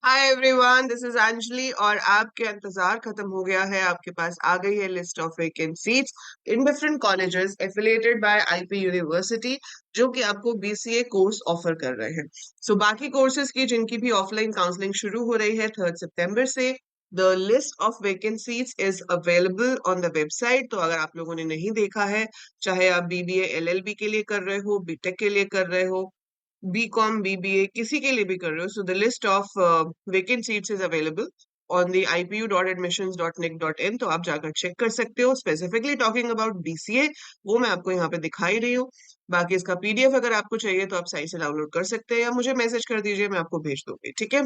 Hi everyone, this is Anjali और आपके इंतजार खत्म हो गया है। आपके पास आ गई है list of vacant seats in different colleges affiliated by IP university, जो कि आपको बीसीए कोर्स ऑफर कर रहे हैं। बाकी कोर्सेज की जिनकी भी ऑफलाइन काउंसलिंग शुरू हो रही है 3 सितंबर से, the list of vacancies is available on the website. तो अगर आप लोगों ने नहीं देखा है, चाहे आप बीबीए एलएलबी के लिए कर रहे हो, बीटेक के लिए कर रहे हो, बीकॉम बीबीए किसी के लिए भी कर रहे हो, so the list of vacant seats is available on the ipu.admissions.nic.in। तो आप जाकर चेक कर सकते हो। स्पेसिफिकली टॉकिंग अबाउट बीसीए, वो मैं आपको यहाँ पे दिखाई रही हूँ। बाकी इसका पीडीएफ अगर आपको चाहिए तो आप साइट से डाउनलोड कर सकते हैं या मुझे मैसेज कर दीजिए, मैं आपको भेज दूंगी, ठीक है,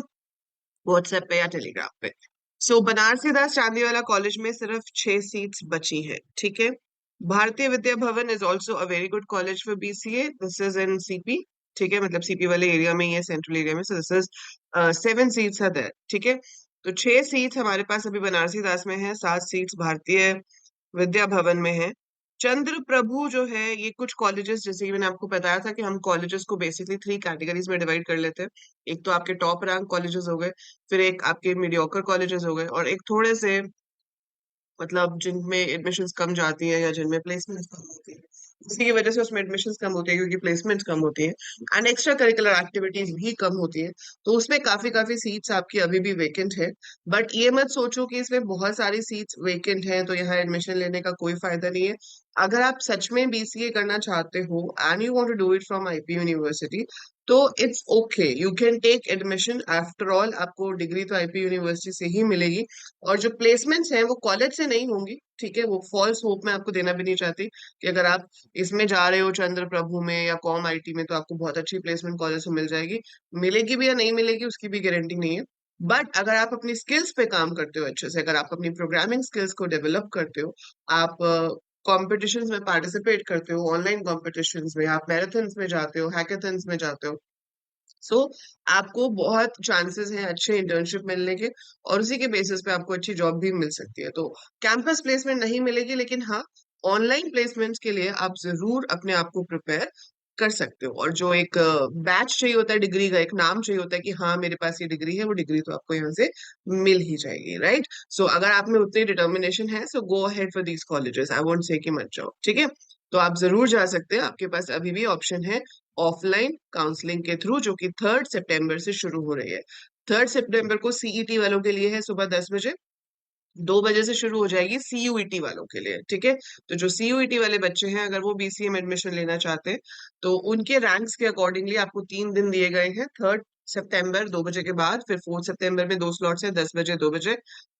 व्हाट्सएप पे या टेलीग्राम पे। बनारसी दास चांदीवाला कॉलेज में सिर्फ 6 सीट्स बची हैं, ठीक है। Bharatiya Vidya Bhavan is also a very good college for BCA. This is in CP, ठीक है, मतलब सीपी वाले एरिया में ही है, सेंट्रल एरिया में। सो दिस इज 7 सीट्स है देयर, ठीक है। तो 6 सीट्स हमारे पास अभी बनारसी दास में है, 7 सीट्स भारतीय विद्या भवन में है। चंद्र प्रभु जो है, ये कुछ कॉलेजेस, जैसे कि मैंने आपको बताया था कि हम कॉलेजेस को बेसिकली 3 कैटेगरीज में डिवाइड कर लेते हैं। एक तो आपके टॉप रैंक कॉलेजेस हो गए, फिर एक आपके मीडियोकर कॉलेजेस हो गए, और एक थोड़े से मतलब जिनमें एडमिशन्स कम जाती है या जिनमें प्लेसमेंट्स कम होती है। इसी की वजह से उसमें एडमिशन्स कम होती है, क्योंकि प्लेसमेंट्स कम होती है एंड एक्स्ट्रा करिकुलर एक्टिविटीज भी कम होती है। तो उसमें काफी काफी सीट्स आपकी अभी भी वेकेंट है। बट ये मत सोचो कि इसमें बहुत सारी सीट्स वेकेंट हैं तो यहाँ एडमिशन लेने का कोई फायदा नहीं है। अगर आप सच में बीसीए करना चाहते हो and you want to do it from IP university, तो it's okay, you can take admission. After all आपको डिग्री तो आईपी यूनिवर्सिटी से ही मिलेगी, और जो प्लेसमेंट्स हैं वो कॉलेज से नहीं होंगी, ठीक है। वो फॉल्स होप मैं आपको देना भी नहीं चाहती कि अगर आप इसमें जा रहे हो चंद्र प्रभु में या कॉम आईटी में तो आपको बहुत अच्छी प्लेसमेंट कॉलेज से मिल जाएगी। मिलेगी भी या नहीं मिलेगी उसकी भी गारंटी नहीं है। बट अगर आप अपनी स्किल्स पे काम करते हो अच्छे से, अगर आप अपनी प्रोग्रामिंग स्किल्स को डेवलप करते हो, आप कॉम्पिटिशन्स में पार्टिसिपेट करते हो, ऑनलाइन कॉम्पिटिशन्स में, आप मैराथन्स में जाते हो, हैकाथन्स में जाते हो, सो आपको बहुत चांसेस हैं अच्छे इंटर्नशिप मिलने के, और उसी के बेसिस पे आपको अच्छी जॉब भी मिल सकती है। तो कैंपस प्लेसमेंट नहीं मिलेगी, लेकिन हाँ, ऑनलाइन प्लेसमेंट्स के लिए आप जरूर अपने आप को प्रिपेयर कर सकते हो। और जो एक बैच चाहिए होता है, डिग्री का एक नाम चाहिए होता है कि हाँ मेरे पास ये डिग्री है, वो डिग्री तो आपको यहाँ से मिल ही जाएगी, राइट। अगर आप में उतनी डिटर्मिनेशन है, so go ahead for these colleges, I won't say कि मत जाओ, ठीक है। तो आप जरूर जा सकते हैं, आपके पास अभी भी ऑप्शन है ऑफलाइन काउंसलिंग के थ्रू, जो कि 3 सितंबर से शुरू हो रही है। 3 सितंबर को सीईटी वालों के लिए है, सुबह 10 बजे, 2 बजे से शुरू हो जाएगी सीयूईटी वालों के लिए, ठीक है। तो जो सीयूईटी वाले बच्चे हैं, अगर वो बीसीए में एडमिशन लेना चाहते हैं, तो उनके रैंक्स के अकॉर्डिंगली आपको 3 दिन दिए गए हैं। 3 सितंबर 2 बजे के बाद, फिर 4 सितंबर में 2 स्लॉट्स है, 10 बजे, 2 बजे,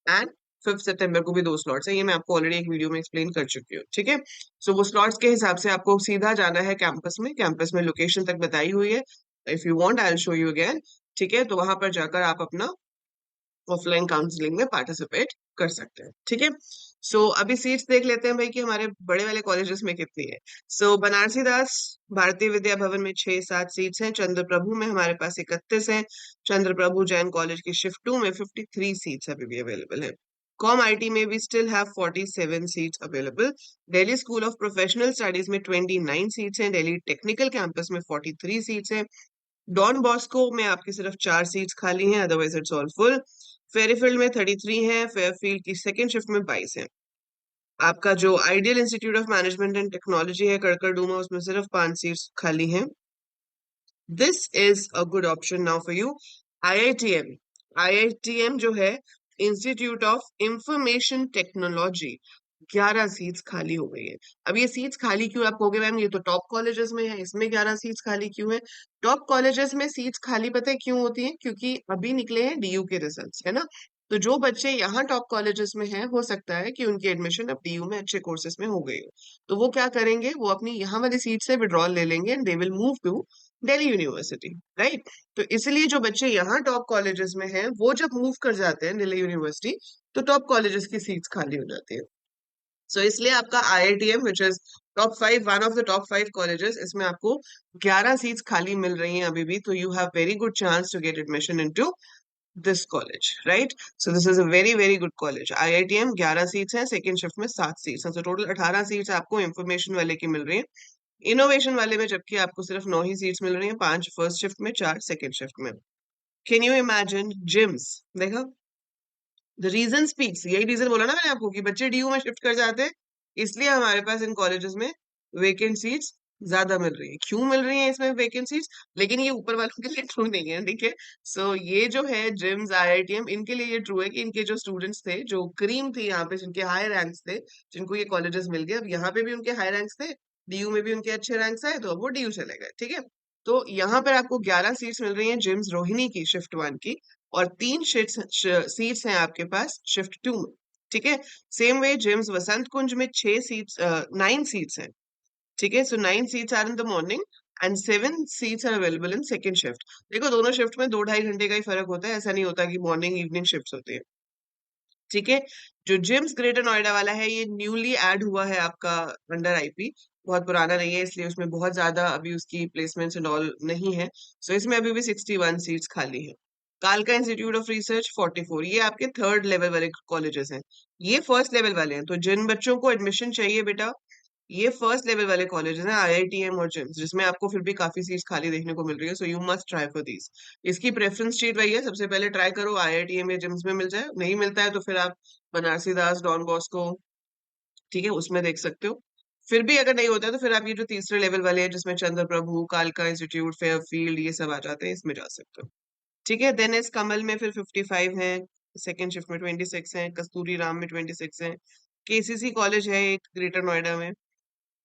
एंड 5 सितंबर को भी 2 स्लॉट्स है। ये मैं आपको ऑलरेडी एक वीडियो में एक्सप्लेन कर चुकी हूँ, ठीक है। वो स्लॉट्स के हिसाब से आपको सीधा जाना है कैंपस में। कैंपस में लोकेशन तक बताई हुई है, if you want I will show you again, ठीक है। तो वहां पर जाकर आप अपना ऑफलाइन काउंसलिंग में पार्टिसिपेट कर सकते हैं, ठीक है। अभी सीट्स देख लेते हैं भाई कि हमारे बड़े वाले कॉलेजेस में कितनी है। बनारसी दास भारतीय विद्या भवन में 6-7 सीट्स हैं। चंद्र प्रभु में हमारे पास 31 हैं। चंद्र प्रभु जैन कॉलेज की शिफ्ट 2 में 53 सीट्स अभी भी अवेलेबल है। कॉम आईटी में we still have 47 seats available. Delhi school of professional studies में 29 सीट्स हैं। दिल्ली टेक्निकल कैंपस में 43 सीट्स हैं। डॉन बॉस्को में आपकी सिर्फ 4 सीट्स खाली हैं, अदरवाइज इट्स ऑल फुल। फेरीफील्ड में 33 है। फेयरफील्ड की सेकंड शिफ्ट में 22 है। आपका जो ideal institute of management and technology है कड़कड़डूमा, उसमें सिर्फ 5 सीट्स खाली हैं। This is a good option now for you. IITM, IITM जो है institute of information technology, 11 seats खाली हो गई है। अब ये सीट्स खाली क्यों, आप कहोगे मैम ये तो टॉप कॉलेजेस में है, इसमें 11 सीट्स खाली क्यों है? टॉप कॉलेजेस में सीट्स खाली पता है क्यों होती है? क्योंकि अभी निकले हैं डीयू के रिजल्ट्स, है ना। तो जो बच्चे यहाँ टॉप कॉलेजेस में हैं, हो सकता है कि उनकी एडमिशन अब डीयू में अच्छे कोर्सेज में हो गई हो। तो वो क्या करेंगे, वो अपनी यहाँ वाली सीट से विड्रॉल ले लेंगे and they will move to Delhi university, right. तो इसलिए जो बच्चे यहाँ टॉप कॉलेजेस में हैं, वो जब मूव कर जाते हैं दिल्ली यूनिवर्सिटी, तो टॉप कॉलेजेस की सीट्स खाली हो जाती है। इसलिए आपका IITM which is top 5, one of the top 5 colleges, इसमें आपको 11 सीट्स खाली मिल रही हैं अभी भी। तो you have very good chance to get admission into this college, right. This is a very very good college. IITM 11 seats है, second shift में 7 सीट्स हैं, तो टोटल 18 सीट्स आपको इंफॉर्मेशन वाले की मिल रही है। इनोवेशन वाले में जबकि आपको सिर्फ 9 ही सीट्स मिल रही हैं, 5 फर्स्ट शिफ्ट में, 4 सेकेंड शिफ्ट में। Can you imagine JIMS? देखा, द रीजन स्पीक्स, यही रीजन बोला ना मैंने आपको कि बच्चे डीयू में शिफ्ट कर जाते हैं, इसलिए हमारे पास इन कॉलेजेस में वेकेंट सीट्स ज्यादा मिल रही है। क्यों मिल रही है इसमें वेकेंट सीट्स? लेकिन ये ऊपर वालों के लिए ट्रू नहीं है, ठीक है। सो ये जो है जिम्स, आईआईटीएम, इनके लिए ये ट्रू है कि इनके जो स्टूडेंट्स थे, जो क्रीम थी यहाँ पे, जिनके हाई रैंक्स थे, जिनको ये कॉलेजेस मिल गए, अब यहाँ पे भी उनके हाई रैंक्स थे, डीयू में भी उनके अच्छे रैंक्स आए, तो अब वो डीयू चले गए, ठीक है। तो यहाँ पर आपको 11 सीट्स मिल रही हैं जिम्स रोहिणी की शिफ्ट 1 की, और 3 सीट्स हैं आपके पास शिफ्ट 2 में, ठीक है। सेम वे जेम्स वसंत कुंज में 9 सीट्स हैं, ठीक है। So 9 seats are in the morning and 7 seats are available in second shift. देखो, दोनों शिफ्ट में 2-2.5 घंटे का ही फर्क होता है, ऐसा नहीं होता कि मॉर्निंग इवनिंग शिफ्ट होती है, ठीक है। जो जिम्स ग्रेटर नोएडा वाला है, ये न्यूली ऐड हुआ है आपका अंडर आईपी, बहुत पुराना नहीं है, इसलिए उसमें बहुत ज्यादा अभी उसकी प्लेसमेंट्स एंड ऑल नहीं है। सो इसमें अभी भी 61 सीट्स खाली है। कालका इंस्टीट्यूट ऑफ रिसर्च 44, ये आपके थर्ड लेवल वाले कॉलेजेस हैं। ये फर्स्ट लेवल वाले हैं, तो जिन बच्चों को एडमिशन चाहिए बेटा, ये फर्स्ट लेवल वाले कॉलेजेस हैं, आईआईटीएम और जिम्स, जिसमें आपको फिर भी काफी सीट्स खाली देखने को मिल रही है। So you must try for these. इसकी प्रेफरेंस शीट वही है, सबसे पहले ट्राई करो आईआईटीएम या जिम्स में मिल जाए, नहीं मिलता है तो फिर आप बनारसी दास, डॉन बॉस्को, ठीक है, उसमें देख सकते हो। फिर भी अगर नहीं होता है तो फिर आप ये जो तीसरे लेवल वाले हैं, जिसमें चंद्र प्रभु, कालका इंस्टीट्यूट, फेयरफील्ड, ये सब आ जाते हैं, इसमें जा सकते हो, ठीक है। देन इस कमल में फिर 55 है, सेकेंड शिफ्ट में 26 है, कस्तूरी राम में 26 है, केसीसी कॉलेज है एक ग्रेटर नोएडा में,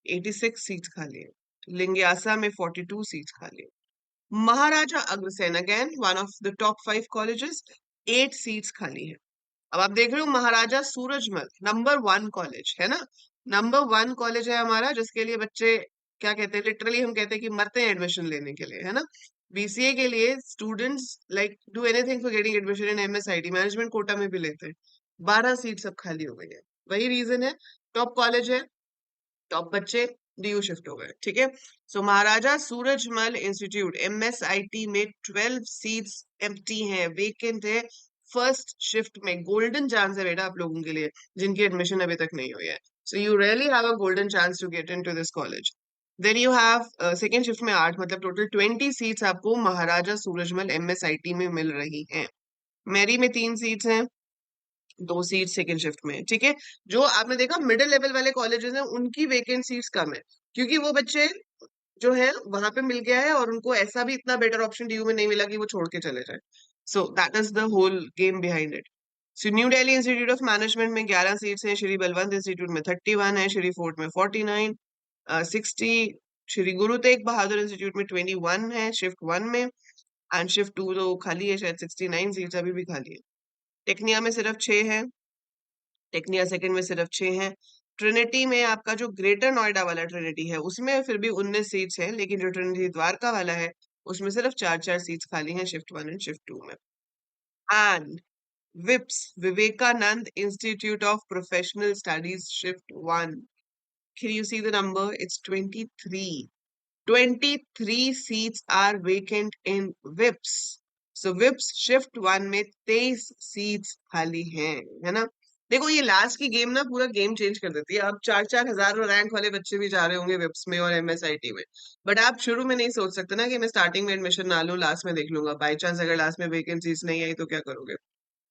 86 सीट्स खाली है, लिंग्यासा में 42 सीट्स खाली है, Maharaja Agrasen again one of the top 5 colleges, 8 seats खाली है। अब आप देख रहे हो महाराजा सूरजमल नंबर 1 कॉलेज है ना, नंबर 1 कॉलेज है हमारा, जिसके लिए बच्चे क्या कहते हैं, लिटरली हम कहते हैं कि मरते हैं एडमिशन लेने के लिए, है ना। बीसीए के लिए students like do anything for getting admission in MSIT, management quota में भी लेते हैं। 12 सीट सब खाली हो गई है, वही रीजन है, टॉप कॉलेज है, टॉप बच्चे डीयू शिफ्ट हो गए, ठीक है। सो महाराजा सूरजमल इंस्टीट्यूट एमएसआईटी में 12 सीट्स एम्प्टी हैं, वेकेंट है, फर्स्ट शिफ्ट में। गोल्डन चांस है बेटा आप लोगों के लिए, जिनकी एडमिशन अभी तक नहीं हुई है। So you really have a golden chance to get into this college. Then you have second shift में 8, मतलब टोटल 20 सीट्स आपको महाराजा सूरजमल एमएसआईटी में मिल रही हैं। मेरी में 3 सीट्स हैं, 2 सीट सेकंड शिफ्ट में, ठीक है। जो आपने देखा मिडिल लेवल वाले कॉलेजेस हैं, उनकी वेकेंट सीट्स कम है, क्योंकि वो बच्चे जो है वहां पे मिल गया है, और उनको ऐसा भी इतना बेटर ऑप्शन डीयू में नहीं मिला कि वो छोड़ के चले जाए। So that is the whole game behind it. So new Delhi institute of management में 11 सीट्स हैं, श्री बलवंत इंस्टीट्यूट में 31 है, श्री फोर्ट में 49, 60, श्री गुरु तेग बहादुर इंस्टीट्यूट में 21 है शिफ्ट 1 में, एंड शिफ्ट 2 तो खाली है शायद, 69 सीट्स अभी भी खाली है। टेक्निया में सिर्फ 6 है, टेक्निया सेकंड में सिर्फ 6 हैं। ट्रिनिटी में आपका जो ग्रेटर नोएडा वाला ट्रिनिटी है, उसमें फिर भी 19 सीट्स हैं, लेकिन जो ट्रिनिटी द्वारका वाला है, उसमें सिर्फ 4-4 सीट्स खाली हैं शिफ्ट 1 एंड शिफ्ट 2 में। And VIPS, Vivekananda institute of professional studies shift 1, can you see the number? It's 23. 23 seats are vacant in chips. So chips shift 1 में 23 सीट्स खाली हैं, है ना। देखो, ये लास्ट की गेम ना पूरा गेम चेंज कर देती है। अब 4-4 हजार रैंक वाले बच्चे भी जा रहे होंगे विप्स में और एमएसआईटी में, बट आप शुरू में नहीं सोच सकते ना कि मैं स्टार्टिंग में एडमिशन ना लूं, लास्ट में देख लूंगा, बाई चांस अगर लास्ट में वैकेंसीज नहीं आई तो क्या करोगे।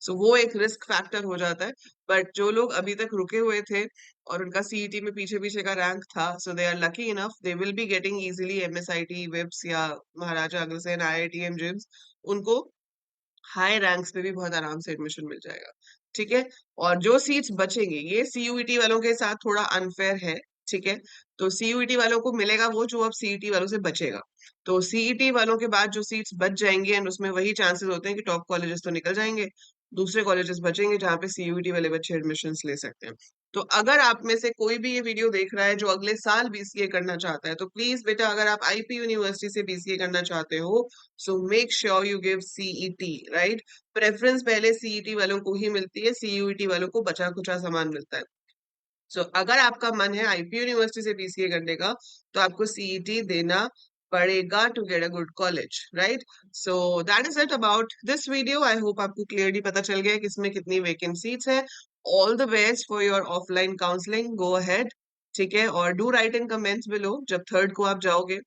सो वो एक रिस्क फैक्टर हो जाता है। बट जो लोग अभी तक रुके हुए थे और उनका सीईटी में पीछे पीछे का रैंक था, so they are lucky enough, they will be getting easily MSIT, VIPS या महाराजा अग्रसेन, आईआईटीएम, जिम्स, उनको हाई रैंक्स पे भी बहुत आराम से एडमिशन मिल जाएगा, ठीक है। और जो सीट्स बचेंगी, ये सीयूईटी वालों के साथ थोड़ा अनफेयर है, ठीक है। तो सीयूईटी वालों को मिलेगा वो जो अब सीईटी वालों से बचेगा। तो सीईटी वालों के बाद जो सीट्स बच जाएंगी, एंड उसमें वही चांसेस होते हैं कि टॉप कॉलेजेस तो निकल जाएंगे, दूसरे कॉलेजेस बचेंगे जहाँ पे सीयूईटी वाले बच्चे एडमिशन ले सकते हैं। तो अगर आप में से कोई भी ये वीडियो देख रहा है जो अगले साल बीसीए करना चाहता है, तो प्लीज बेटा, अगर आप आईपी यूनिवर्सिटी से बीसीए करना चाहते हो, so make sure you give CET, right. Preference पहले सीईटी वालों को ही मिलती है, सीयूईटी वालों को बचा कुचा सामान मिलता है। अगर आपका मन है आईपी यूनिवर्सिटी से बीसीए करने का, तो आपको सीईटी देना पड़ेगा to get a good college, right. So that is it about this video. I hope आपको क्लियरली पता चल गया कि इसमें कितनी वेकेंट सीट्स है। All the best for your offline counselling, go ahead, ठीक है। और do write in comments below जब थर्ड को आप जाओगे,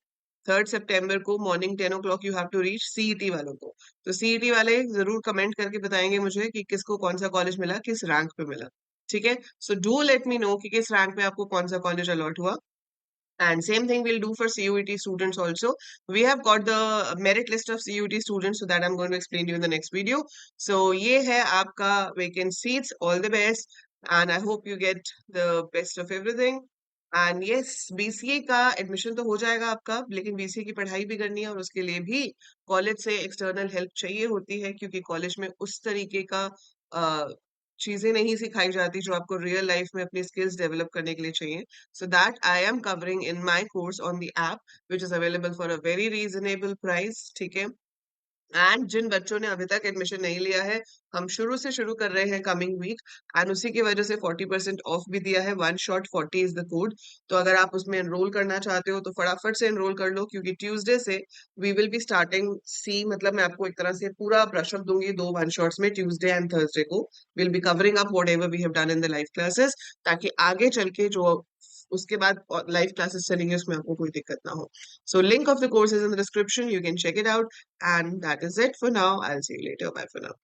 3rd सितंबर को morning 10 o'clock you have to reach CET वालों को। तो सीईटी वाले जरूर कमेंट करके बताएंगे मुझे कि किसको कौन सा कॉलेज मिला, किस रैंक पे मिला। ठीक है, so do let me know कि किस रैंक पे आपको कौन सा कॉलेज अलॉट हुआ। And same thing we'll do for CUET students also. We have got the merit list of CUET students, so that I'm going to explain to you in the next video. So ये है आपका vacant seats. All the best, and I hope you get the best of everything. And yes, BCA का admission तो हो जाएगा आपका, लेकिन BCA की पढ़ाई भी करनी है और उसके लिए भी कॉलेज से एक्सटर्नल हेल्प चाहिए होती है, क्योंकि कॉलेज में उस तरीके का चीजें नहीं सिखाई जाती जो आपको रियल लाइफ में अपनी स्किल्स डेवलप करने के लिए चाहिए। So that I am covering in my course on the app, which is available for a very reasonable price. ठीक है, एंड जिन बच्चों ने अभी तक एडमिशन नहीं लिया है, हम शुरू से शुरू कर रहे हैं कमिंग वीक, एंड उसी की वजह से 40% ऑफ भी दिया है। 1shot40 is the code. तो अगर आप उसमें एनरोल करना चाहते हो तो फटाफट से एनरोल कर लो, क्योंकि ट्यूसडे से वी विल बी स्टार्टिंग सी, मतलब मैं आपको एक तरह से पूरा ब्रशअप दूंगी 2 1 शॉट्स में। ट्यूसडे एंड थर्सडे को will be covering up whatever we have done in the live classes, ताकि आगे चल के जो उसके बाद लाइव क्लासेस चलेंगे उसमें आपको कोई दिक्कत ना हो। So link of the course is in the description. You can check it out. And that is it for now. I'll see you later. Bye for now.